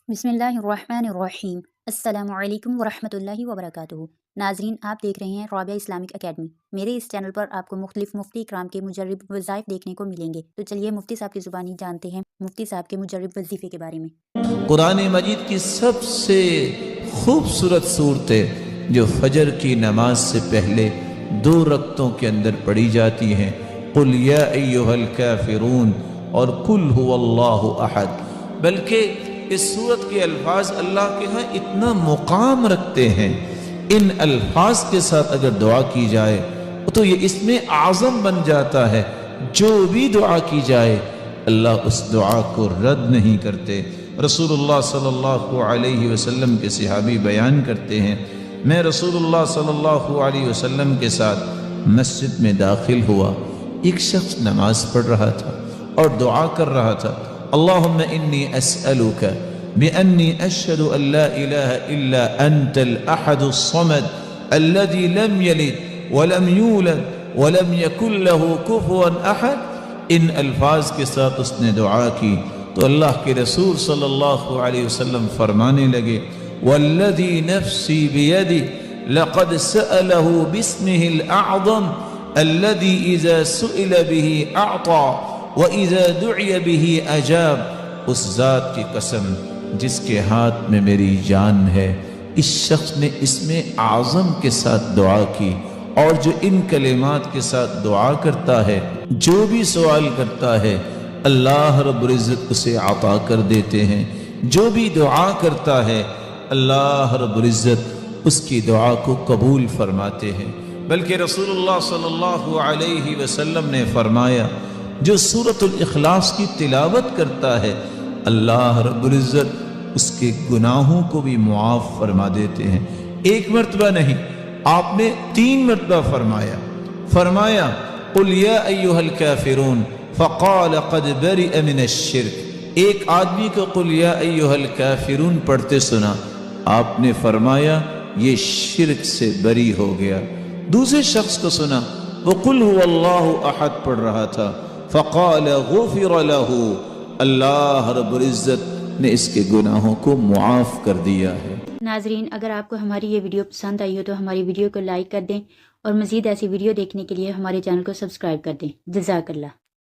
बिस्मिल्लाहिर्रहमानिर्रहीम। अस्सलामु अलैकुम वरहमतुल्लाहि वबरकातुहू। नाजरीन, आप देख रहे हैं राबिया इस्लामिक एकेडमी। मेरे इस चैनल पर आपको मुख्तलिफ मुफ्ती इकराम के मुजर्रिब वज़ाइफ देखने को मिलेंगे। तो चलिए मुफ्ती साहब की ज़ुबानी जानते हैं मुफ्ती साहब के मुजर्रिब वजीफ़े के बारे में। कुरान मजीद की सबसे खूबसूरत सूरतें जो फजर की नमाज से पहले 2 रक्तों के अंदर पढ़ी जाती हैं, कुल या अय्युहल काफिरून और कुल हुवल्लाहु अहद। बल्कि इस सूरत के अल्फाज अल्लाह के यहाँ इतना मुकाम रखते हैं, इन अल्फाज के साथ अगर दुआ की जाए तो ये इसमें आज़म बन जाता है। जो भी दुआ की जाए अल्लाह उस दुआ को रद्द नहीं करते। रसूलुल्लाह सल्लल्लाहु अलैहि वसल्लम के सहाबी बयान करते हैं, मैं रसूलुल्लाह सल्लल्लाहु अलैहि वसल्लम के साथ मस्जिद में दाखिल हुआ, एक शख्स नमाज पढ़ रहा था और दुआ कर रहा था, अल्लाहुम्मा इन्नी अस्अलुका बिअन्नी अशहदु अन ला इलाहा इल्ला अंतल अहदुस समद अल्लज़ी लम यलिद वलम यूलद वलम यकुल लहू कुफुवन अहद। इन अल्फाज के साथ उसने दुआ की तो अल्लाह के रसूल सल्लल्लाहु अलैहि वसल्लम फरमाने लगे, वल्लज़ी नफ्सी बियदी लक़द सअलहु बिस्मिहिल अअज़म अल्लज़ी इज़ा सुइल बिही अअता व इज़ा दुइया बिही अजाब। उस ज़ात की कसम जिसके हाथ में मेरी जान है, इस शख्स ने इसमें आज़म के साथ दुआ की, और जो इन कलिमात के साथ दुआ करता है, जो भी सवाल करता है, अल्लाह रब्बुल इज़्ज़त उसे अता कर देते हैं। जो भी दुआ करता है अल्लाह रब्बुल इज़्ज़त उसकी दुआ को कबूल फरमाते हैं। बल्कि रसूलुल्लाह सल्लल्लाहु अलैहि वसल्लम ने फरमाया, जो सूरतुल इखलास की तिलावत करता है अल्लाह रब्बुल इज़्ज़त उसके गुनाहों को भी मुआफ़ फरमा देते हैं। एक मरतबा नहीं, आपने 3 मरतबा फरमाया कुल या अय्युहल काफिरून फ़क़ाल क़द बरिअ मिनश्शिर्क। एक आदमी को कुल या अय्युहल काफिरून पढ़ते सुना, आपने फरमाया ये शिर्क से बरी हो गया। दूसरे शख्स को सुना, वो कुल हुवल्लाहु अहद पढ़ रहा था, फ़क़ाल गुफ़िर लहू, अल्लाह रब्बुल इज़्ज़त ने इसके गुनाहों को मुआफ़ कर दिया है। नाजरीन, अगर आपको हमारी ये वीडियो पसंद आई हो तो हमारी वीडियो को लाइक कर दें और मज़ीद ऐसी वीडियो देखने के लिए हमारे चैनल को सब्सक्राइब कर दें। जज़ाकल्लाह।